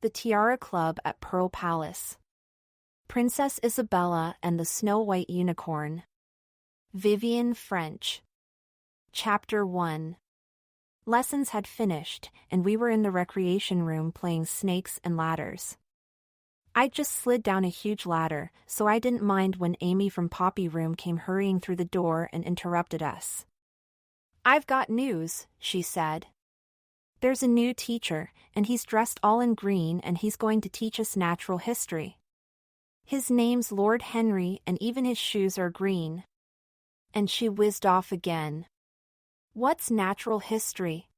the Tiara Club at Pearl Palace. Princess Isabella and the Snow White Unicorn. Vivian French. Chapter 1. Lessons had finished, and we were in the recreation room playing snakes and ladders. I just slid down a huge ladder, so I didn't mind when Amy from Poppy Room came hurrying through the door and interrupted us. "I've got news," she said. "There's a new teacher, and he's dressed all in green and he's going to teach us natural history. His name's Lord Henry and even his shoes are green." And she whizzed off again. "What's natural history?"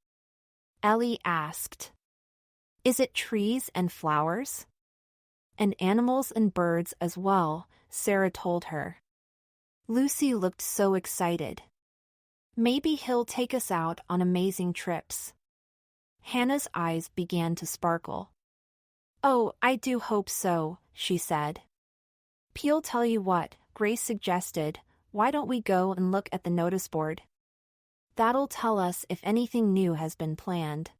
Ellie asked. "Is it trees and flowers?" "And animals and birds as well," Sarah told her. Lucy looked so excited. "Maybe he'll take us out on amazing trips." Hannah's eyes began to sparkle. "Oh, I do hope so," she said. "Pe'll tell you what," Grace suggested, "why don't we go and look at the notice board? That'll tell us if anything new has been planned."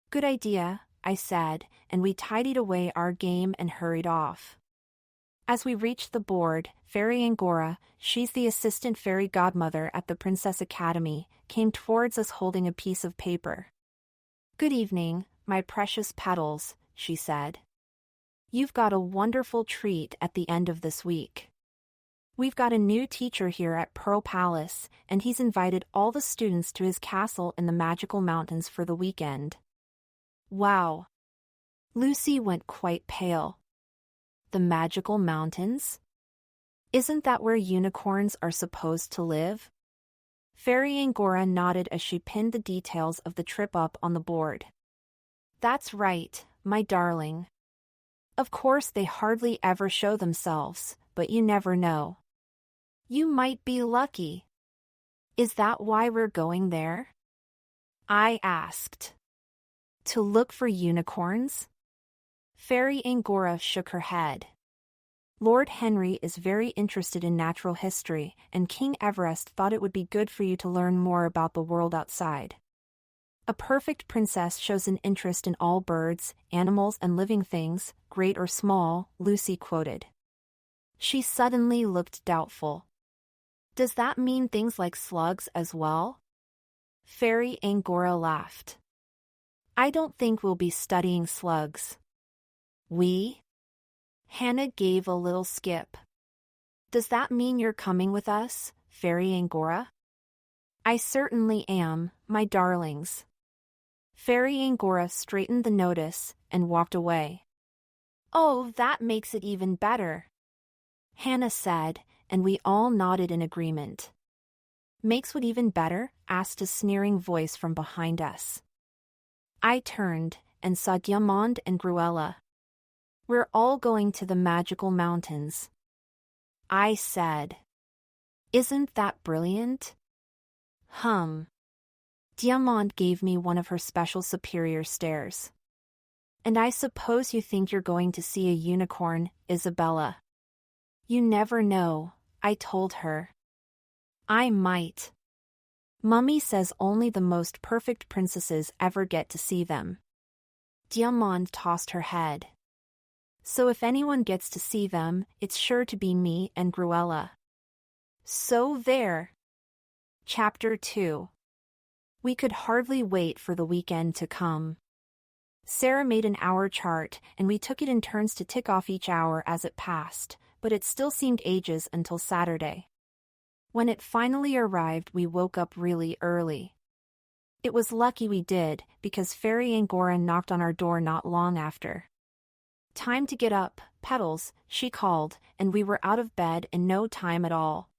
"Good idea," I said, and we tidied away our game and hurried off. As we reached the board, Fairy Angora, she's the assistant fairy godmother at the Princess Academy, came towards us holding a piece of paper. "Good evening, my precious petals," she said. "You've got a wonderful treat at the end of this week. We've got a new teacher here at Pearl Palace, and he's invited all the students to his castle in the magical mountains for the weekend." Wow! Lucy went quite pale. The magical mountains? Isn't that where unicorns are supposed to live? Fairy Angora nodded as she pinned the details of the trip up on the board. "That's right, my darling. Of course they hardly ever show themselves, but you never know. You might be lucky." "Is that why we're going there?" I asked. "To look for unicorns?" Fairy Angora shook her head. "Lord Henry is very interested in natural history, and King Everest thought it would be good for you to learn more about the world outside. A perfect princess shows an interest in all birds, animals and living things, great or small," Lucy quoted. She suddenly looked doubtful. "Does that mean things like slugs as well?" Fairy Angora laughed. "I don't think we'll be studying slugs." "We?" Hannah gave a little skip. "Does that mean you're coming with us, Fairy Angora?" "I certainly am, my darlings." Fairy Angora straightened the notice and walked away. "Oh, that makes it even better," Hannah said, and we all nodded in agreement. "Makes what even better?" asked a sneering voice from behind us. I turned and saw Diamond and Gruella. "We're all going to the magical mountains," I said. "Isn't that brilliant?" Diamond gave me one of her special superior stares. "And I suppose you think you're going to see a unicorn, Isabella?" "You never know," I told her. "I might. Mummy says only the most perfect princesses ever get to see them." Diamond tossed her head. "So if anyone gets to see them, it's sure to be me and Gruella." So there. Chapter 2. We could hardly wait for the weekend to come. Sarah made an hour chart, and we took it in turns to tick off each hour as it passed, but it still seemed ages until Saturday. When it finally arrived, we woke up really early. It was lucky we did, because Fairy Angora knocked on our door not long after. "Time to get up, Petals," she called, and we were out of bed in no time at all.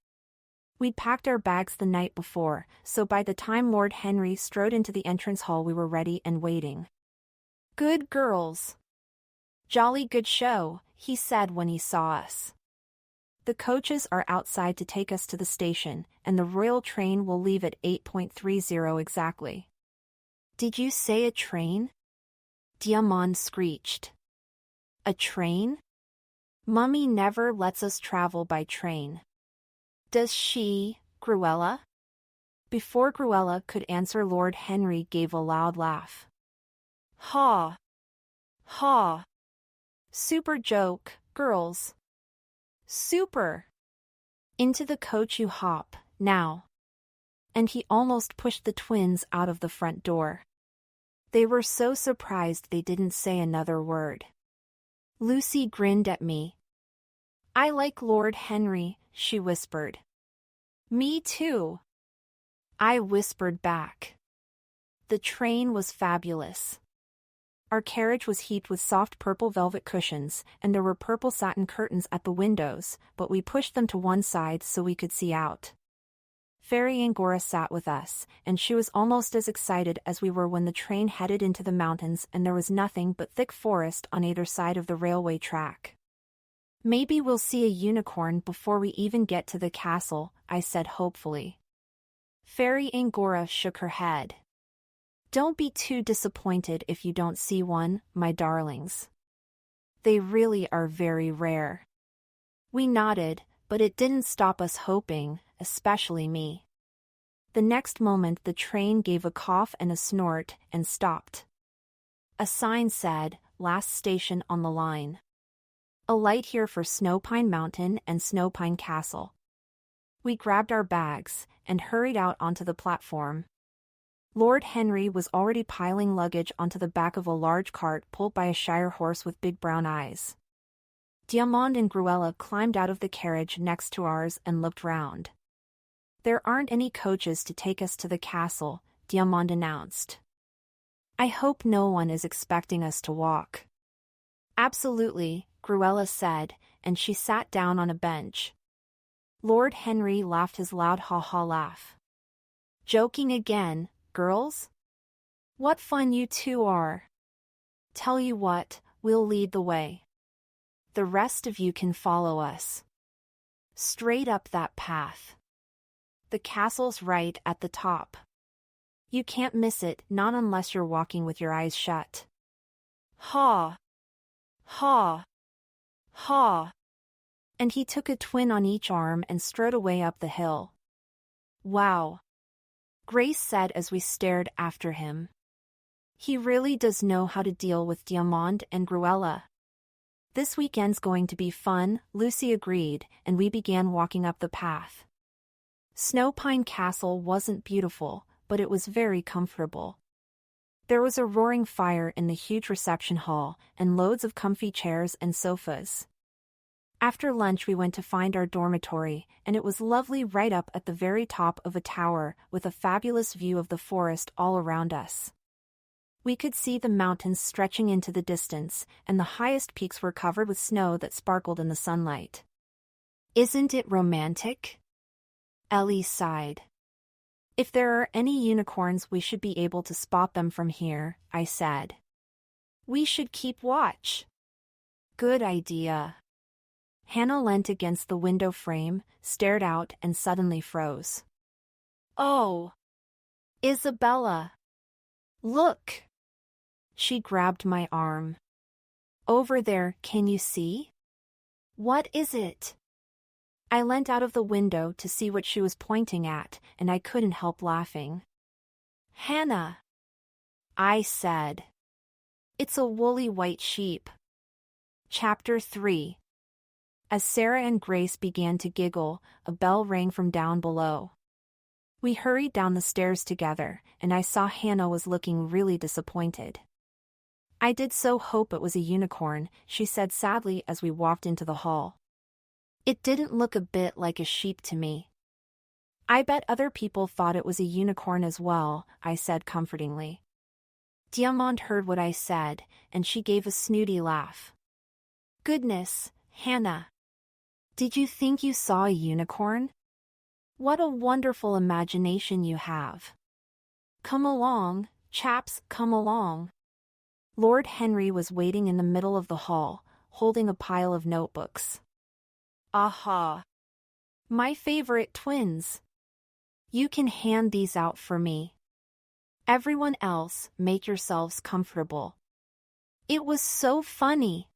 We'd packed our bags the night before, so by the time Lord Henry strode into the entrance hall we were ready and waiting. "Good girls." "Jolly good show," he said when he saw us. "The coaches are outside to take us to the station, and the royal train will leave at 8:30 exactly." "Did you say a train?" Diamond screeched. "A train? Mummy never lets us travel by train." "Does she, Gruella?" Before Gruella could answer, Lord Henry gave a loud laugh. "Ha! Ha! Super joke, girls. Super! Into the coach you hop, now. And he almost pushed the twins out of the front door. They were so surprised they didn't say another word. Lucy grinned at me. I like Lord Henry, she whispered. Me too. I whispered back. The train was fabulous. Our carriage was heaped with soft purple velvet cushions, and there were purple satin curtains at the windows, but we pushed them to one side so we could see out. Fairy Angora sat with us, and she was almost as excited as we were when the train headed into the mountains and there was nothing but thick forest on either side of the railway track. Maybe we'll see a unicorn before we even get to the castle, I said hopefully. Fairy Angora shook her head. Don't be too disappointed if you don't see one, my darlings. They really are very rare. We nodded, but it didn't stop us hoping, especially me. The next moment the train gave a cough and a snort and stopped. A sign said, "Last station on the line." A light here for Snowpine Mountain and Snowpine Castle. We grabbed our bags and hurried out onto the platform. Lord Henry was already piling luggage onto the back of a large cart pulled by a shire horse with big brown eyes. Diamond and Gruella climbed out of the carriage next to ours and looked round. There aren't any coaches to take us to the castle, Diamond announced. I hope no one is expecting us to walk. Absolutely, Gruella said, and she sat down on a bench. Lord Henry laughed his loud ha-ha laugh. Joking again, girls? What fun you two are. Tell you what, we'll lead the way. The rest of you can follow us. Straight up that path. The castle's right at the top. You can't miss it, not unless you're walking with your eyes shut. Ha! Ha! Ha! And he took a twin on each arm and strode away up the hill. Wow! Grace said as we stared after him. He really does know how to deal with Diamond and Gruella. This weekend's going to be fun, Lucy agreed, and we began walking up the path. Snowpine Castle wasn't beautiful, but it was very comfortable. There was a roaring fire in the huge reception hall, and loads of comfy chairs and sofas. After lunch we went to find our dormitory, and it was lovely right up at the very top of a tower with a fabulous view of the forest all around us. We could see the mountains stretching into the distance, and the highest peaks were covered with snow that sparkled in the sunlight. Isn't it romantic? Ellie sighed. If there are any unicorns we should be able to spot them from here, I said. We should keep watch. Good idea. Hannah leant against the window frame, stared out and suddenly froze. Oh! Isabella! Look! She grabbed my arm. Over there, can you see? What is it? I leant out of the window to see what she was pointing at, and I couldn't help laughing. Hannah! I said. It's a woolly white sheep. Chapter 3. As Sarah and Grace began to giggle, a bell rang from down below. We hurried down the stairs together, and I saw Hannah was looking really disappointed. I did so hope it was a unicorn, she said sadly as we walked into the hall. It didn't look a bit like a sheep to me. I bet other people thought it was a unicorn as well, I said comfortingly. Diamond heard what I said, and she gave a snooty laugh. Goodness, Hannah! Did you think you saw a unicorn? What a wonderful imagination you have. Come along, chaps, come along. Lord Henry was waiting in the middle of the hall, holding a pile of notebooks. Aha! My favorite twins. You can hand these out for me. Everyone else, make yourselves comfortable. It was so funny.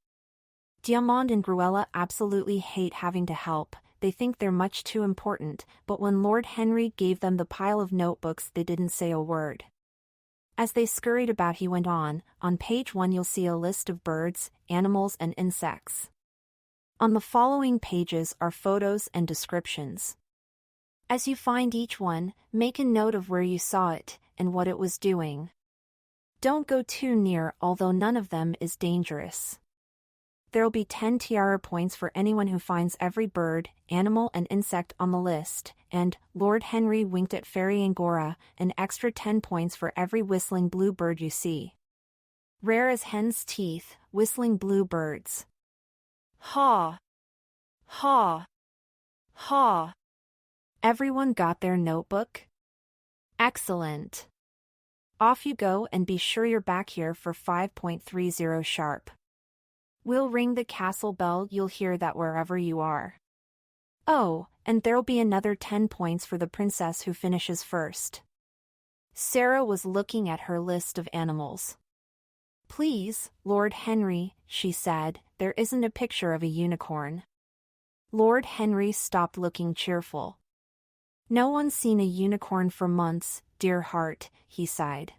Diamond and Gruella absolutely hate having to help, they think they're much too important, but when Lord Henry gave them the pile of notebooks they didn't say a word. As they scurried about he went on page 1 you'll see a list of birds, animals and insects. On the following pages are photos and descriptions. As you find each one, make a note of where you saw it, and what it was doing. Don't go too near, although none of them is dangerous. There'll be 10 Tiara points for anyone who finds every bird, animal and insect on the list, and, Lord Henry winked at Fairy Angora, an extra 10 points for every whistling blue bird you see. Rare as hen's teeth, whistling blue birds. Haw! Haw! Haw! Everyone got their notebook? Excellent. Off you go, and be sure you're back here for 5.30 sharp. We'll ring the castle bell, you'll hear that wherever you are. Oh, and there'll be another 10 points for the princess who finishes first. Sarah was looking at her list of animals. Please, Lord Henry, she said, there isn't a picture of a unicorn. Lord Henry stopped looking cheerful. No one's seen a unicorn for months, dear heart, he sighed.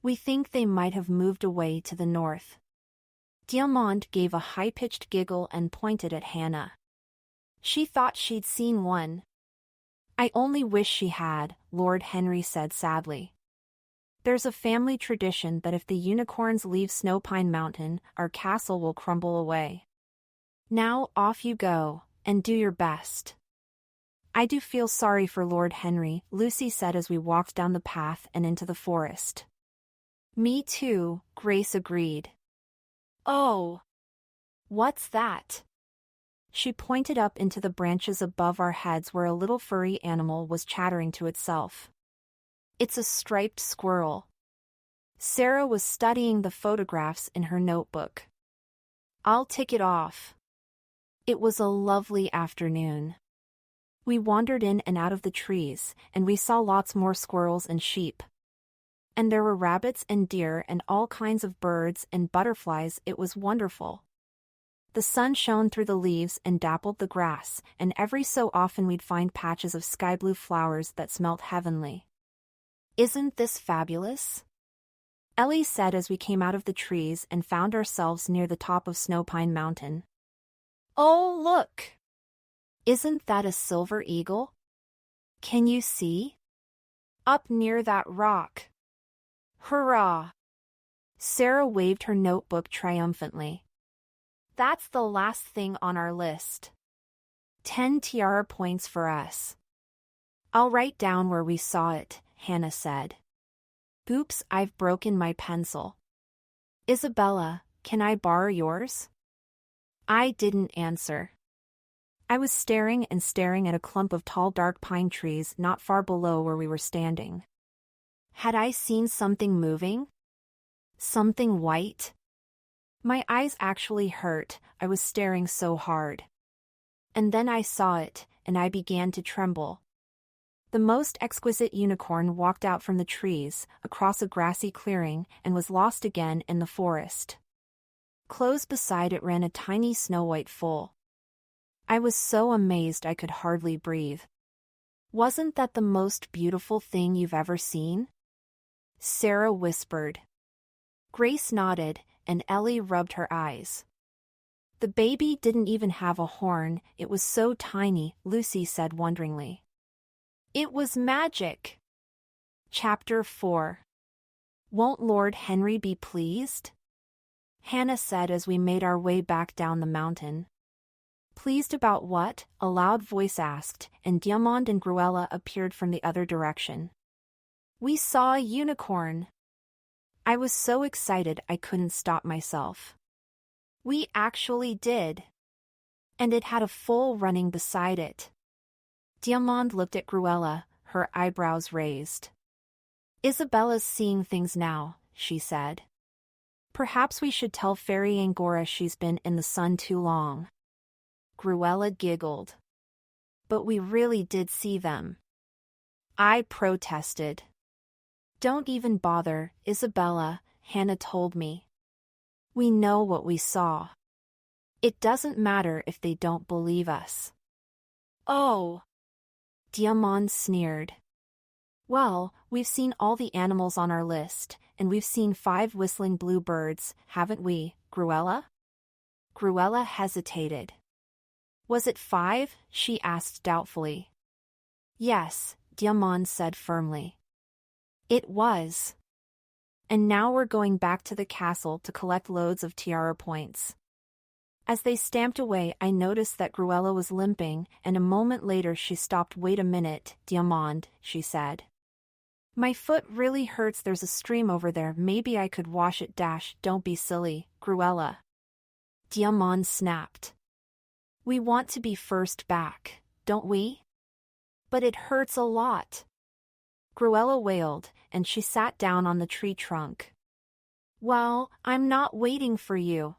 We think they might have moved away to the north. Diamond gave a high-pitched giggle and pointed at Hannah. She thought she'd seen one. I only wish she had, Lord Henry said sadly. There's a family tradition that if the unicorns leave Snowpine Mountain, our castle will crumble away. Now off you go, and do your best. I do feel sorry for Lord Henry, Lucy said as we walked down the path and into the forest. Me too, Grace agreed. Oh! What's that? She pointed up into the branches above our heads where a little furry animal was chattering to itself. It's a striped squirrel. Sarah was studying the photographs in her notebook. I'll tick it off. It was a lovely afternoon. We wandered in and out of the trees, and we saw lots more squirrels and sheep. And there were rabbits and deer and all kinds of birds and butterflies. It was wonderful. The sun shone through the leaves and dappled the grass, and every so often we'd find patches of sky-blue flowers that smelt heavenly. Isn't this fabulous? Ellie said as we came out of the trees and found ourselves near the top of Snowpine Mountain. Oh, look! Isn't that a silver eagle? Can you see? Up near that rock. Hurrah! Sarah waved her notebook triumphantly. That's the last thing on our list. 10 Tiara points for us. I'll write down where we saw it, Hannah said. Oops, I've broken my pencil. Isabella, can I borrow yours? I didn't answer. I was staring and staring at a clump of tall dark pine trees not far below where we were standing. Had I seen something moving? Something white? My eyes actually hurt, I was staring so hard. And then I saw it, and I began to tremble. The most exquisite unicorn walked out from the trees, across a grassy clearing, and was lost again in the forest. Close beside it ran a tiny snow-white foal. I was so amazed I could hardly breathe. Wasn't that the most beautiful thing you've ever seen? Sarah whispered. Grace nodded, and Ellie rubbed her eyes. The baby didn't even have a horn, it was so tiny, Lucy said wonderingly. It was magic. Chapter 4. Won't Lord Henry be pleased? Hannah said as we made our way back down the mountain. Pleased about what? A loud voice asked, and Diamond and Gruella appeared from the other direction. We saw a unicorn. I was so excited I couldn't stop myself. We actually did. And it had a foal running beside it. Diamond looked at Gruella, her eyebrows raised. Isabella's seeing things now, she said. Perhaps we should tell Fairy Angora she's been in the sun too long. Gruella giggled. But we really did see them. I protested. Don't even bother, Isabella, Hannah told me. We know what we saw. It doesn't matter if they don't believe us. Oh! Diamond sneered. Well, we've seen all the animals on our list, and we've seen 5 whistling blue birds, haven't we, Gruella? Gruella hesitated. Was it 5? She asked doubtfully. Yes, Diamond said firmly. It was. And now we're going back to the castle to collect loads of Tiara points. As they stamped away, I noticed that Gruella was limping, and a moment later she stopped. Wait a minute, Diamond, she said. My foot really hurts. There's a stream over there. Maybe I could wash it. Don't be silly, Gruella. Diamond snapped. We want to be first back, don't we? But it hurts a lot. Gruella wailed, and she sat down on the tree trunk. Well, I'm not waiting for you.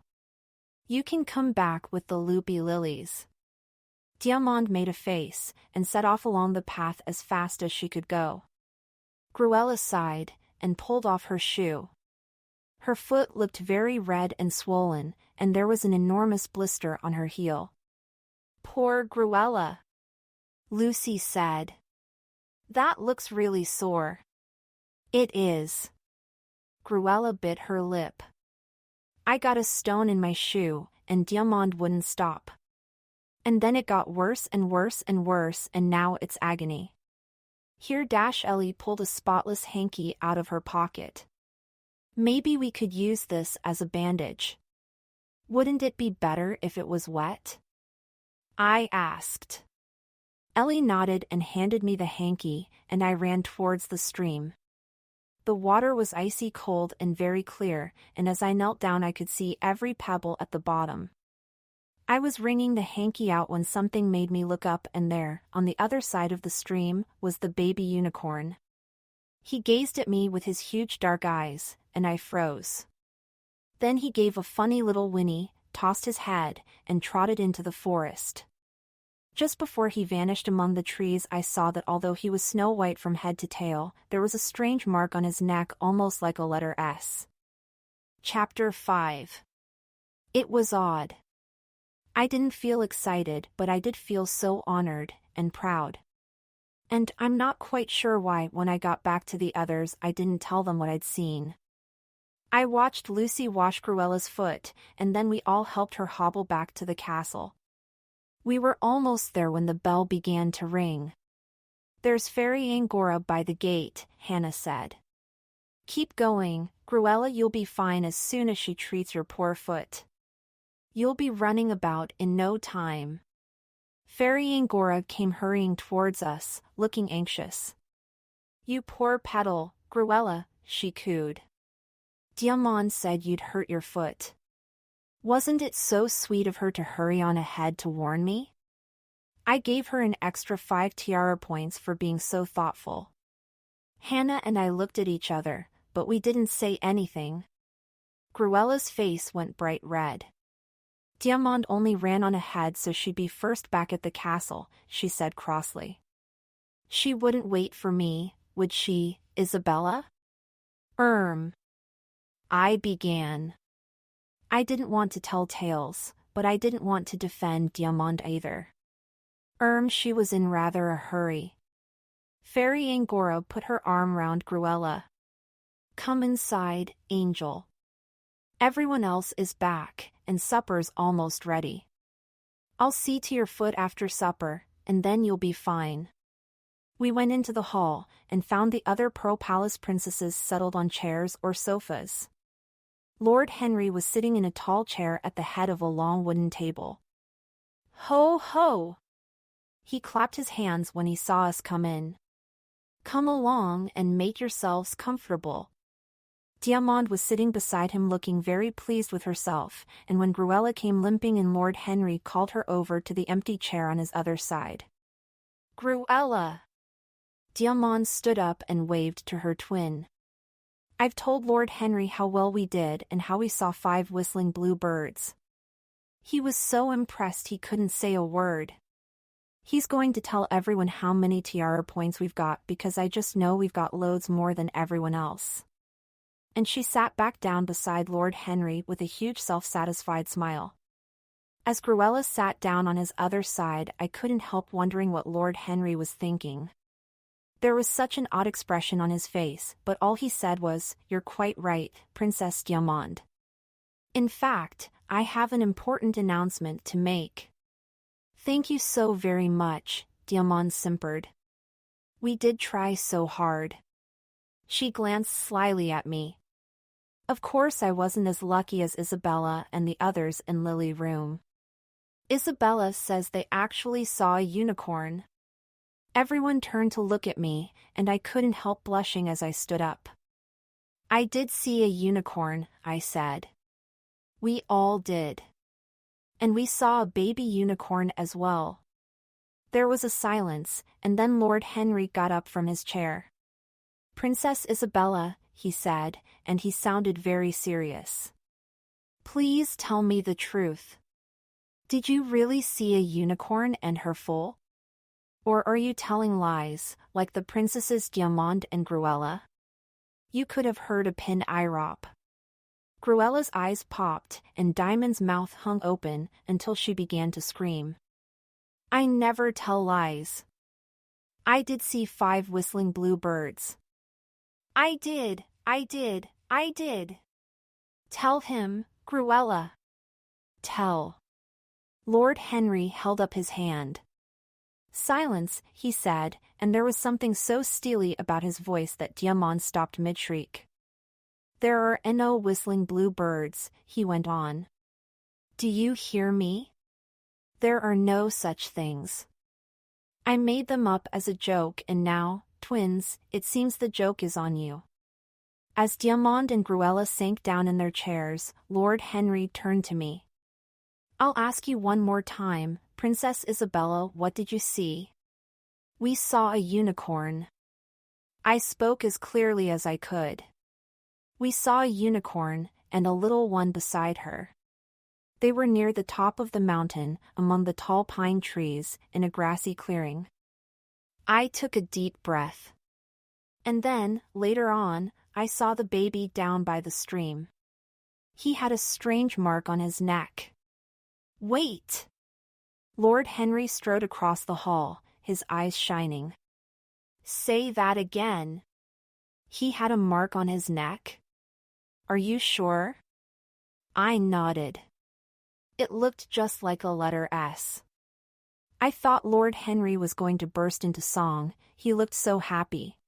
You can come back with the loopy lilies. Diamond made a face, and set off along the path as fast as she could go. Gruella sighed, and pulled off her shoe. Her foot looked very red and swollen, and there was an enormous blister on her heel. Poor Gruella, Lucy said. That looks really sore. It is. Gruella bit her lip. I got a stone in my shoe, and Diamond wouldn't stop. And then it got worse and worse and worse, and now it's agony. Here Ellie pulled a spotless hanky out of her pocket. Maybe we could use this as a bandage. Wouldn't it be better if it was wet? I asked. Ellie nodded and handed me the hanky, and I ran towards the stream. The water was icy cold and very clear, and as I knelt down I could see every pebble at the bottom. I was wringing the hanky out when something made me look up, and there, on the other side of the stream, was the baby unicorn. He gazed at me with his huge dark eyes, and I froze. Then he gave a funny little whinny, tossed his head, and trotted into the forest. Just before he vanished among the trees, I saw that although he was snow white from head to tail, there was a strange mark on his neck almost like a letter S. Chapter 5. It was odd. I didn't feel excited, but I did feel so honored and proud. And I'm not quite sure why when I got back to the others I didn't tell them what I'd seen. I watched Lucy wash Gruella's foot, and then we all helped her hobble back to the castle. We were almost there when the bell began to ring. There's Fairy Angora by the gate, Hannah said. Keep going, Gruella, you'll be fine as soon as she treats your poor foot. You'll be running about in no time. Fairy Angora came hurrying towards us, looking anxious. You poor petal, Gruella, she cooed. Diamond said you'd hurt your foot. Wasn't it so sweet of her to hurry on ahead to warn me? I gave her an extra 5 Tiara points for being so thoughtful. Hannah and I looked at each other, but we didn't say anything. Gruella's face went bright red. Diamond only ran on ahead so she'd be first back at the castle, she said crossly. She wouldn't wait for me, would she, Isabella? I began. I didn't want to tell tales, but I didn't want to defend Diamond either. She was in rather a hurry. Fairy Angora put her arm round Gruella. Come inside, Angel. Everyone else is back, and supper's almost ready. I'll see to your foot after supper, and then you'll be fine. We went into the hall, and found the other Pearl Palace princesses settled on chairs or sofas. Lord Henry was sitting in a tall chair at the head of a long wooden table. Ho ho! He clapped his hands when he saw us come in. Come along and make yourselves comfortable. Diamond was sitting beside him looking very pleased with herself, and when Gruella came limping in, Lord Henry called her over to the empty chair on his other side. Gruella! Diamond stood up and waved to her twin. I've told Lord Henry how well we did and how we saw 5 whistling blue birds. He was so impressed he couldn't say a word. He's going to tell everyone how many Tiara points we've got because I just know we've got loads more than everyone else. And she sat back down beside Lord Henry with a huge self-satisfied smile. As Gruella sat down on his other side, I couldn't help wondering what Lord Henry was thinking. There was such an odd expression on his face, but all he said was, "You're quite right, Princess Diamande. In fact, I have an important announcement to make." "Thank you so very much," Diamande simpered. "We did try so hard." She glanced slyly at me. Of course I wasn't as lucky as Isabella and the others in Lily's room. Isabella says they actually saw a unicorn. Everyone turned to look at me, and I couldn't help blushing as I stood up. "I did see a unicorn," I said. "We all did. And we saw a baby unicorn as well." There was a silence, and then Lord Henry got up from his chair. "Princess Isabella," he said, and he sounded very serious. "Please tell me the truth. Did you really see a unicorn and her foal? Or are you telling lies, like the princesses Diamande and Gruella?" You could have heard a pin drop. Gruella's eyes popped, and Diamond's mouth hung open until she began to scream. "I never tell lies. I did see 5 whistling blue birds. I did. Tell him, Gruella. Tell." Lord Henry held up his hand. "Silence," he said, and there was something so steely about his voice that Diamande stopped mid-shriek. "There are no whistling blue birds," he went on. "Do you hear me? There are no such things. I made them up as a joke, and now, twins, it seems the joke is on you." As Diamande and Gruella sank down in their chairs, Lord Henry turned to me. "I'll ask you one more time, Princess Isabella, what did you see?" "We saw a unicorn." I spoke as clearly as I could. "We saw a unicorn, and a little one beside her. They were near the top of the mountain, among the tall pine trees, in a grassy clearing." I took a deep breath. "And then, later on, I saw the baby down by the stream. He had a strange mark on his neck." "Wait!" Lord Henry strode across the hall, his eyes shining. "Say that again." "He had a mark on his neck? Are you sure?" I nodded. It looked just like a letter S. I thought Lord Henry was going to burst into song, he looked so happy.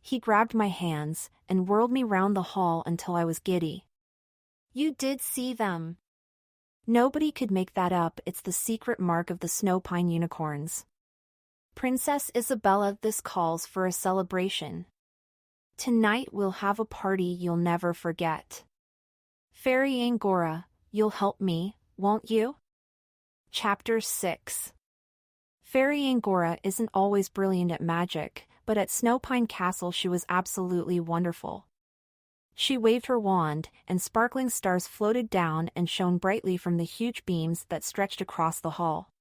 He grabbed my hands and whirled me round the hall until I was giddy. "You did see them. Nobody could make that up, it's the secret mark of the snow pine unicorns. Princess Isabella, this calls for a celebration. Tonight we'll have a party you'll never forget. Fairy Angora, you'll help me, won't you?" Chapter 6. Fairy Angora isn't always brilliant at magic, but at Snowpine Castle she was absolutely wonderful. She waved her wand, and sparkling stars floated down and shone brightly from the huge beams that stretched across the hall.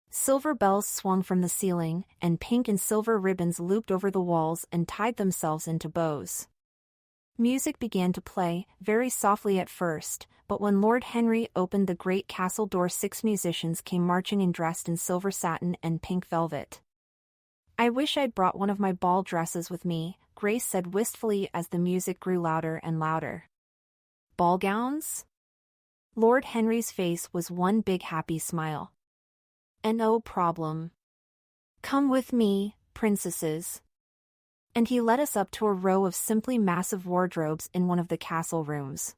Silver bells swung from the ceiling, and pink and silver ribbons looped over the walls and tied themselves into bows. Music began to play, very softly at first, but when Lord Henry opened the great castle door 6 musicians came marching in dressed in silver satin and pink velvet. "I wish I'd brought one of my ball dresses with me," Grace said wistfully as the music grew louder and louder. "Ball gowns?" Lord Henry's face was one big happy smile. "No problem. Come with me, princesses." And he led us up to a row of simply massive wardrobes in one of the castle rooms.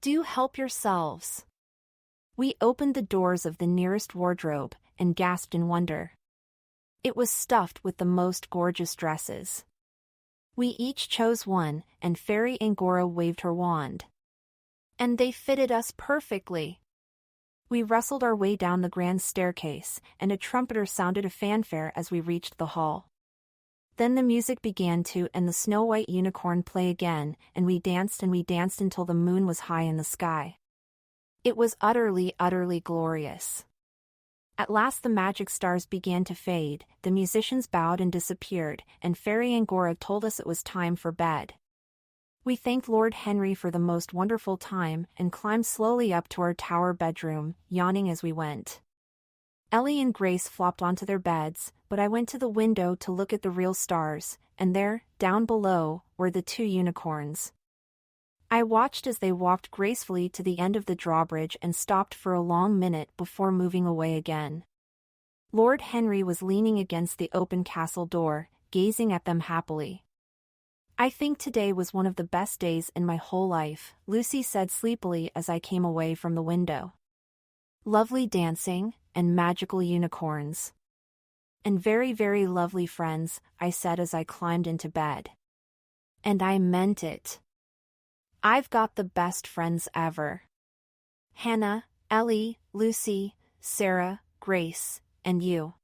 "Do help yourselves." We opened the doors of the nearest wardrobe and gasped in wonder. It was stuffed with the most gorgeous dresses. We each chose one, and Fairy Angora waved her wand. And they fitted us perfectly. We rustled our way down the grand staircase, and a trumpeter sounded a fanfare as we reached the hall. Then the music began to and the snow-white unicorn play again, and we danced until the moon was high in the sky. It was utterly glorious. At last the magic stars began to fade, the musicians bowed and disappeared, and Fairy Angora told us it was time for bed. We thanked Lord Henry for the most wonderful time and climbed slowly up to our tower bedroom, yawning as we went. Ellie and Grace flopped onto their beds, but I went to the window to look at the real stars, and there, down below, were the two unicorns. I watched as they walked gracefully to the end of the drawbridge and stopped for a long minute before moving away again. Lord Henry was leaning against the open castle door, gazing at them happily. "I think today was one of the best days in my whole life," Lucy said sleepily as I came away from the window. "Lovely dancing, and magical unicorns. And very, very lovely friends," I said as I climbed into bed. And I meant it. I've got the best friends ever. Hannah, Ellie, Lucy, Sarah, Grace, and you.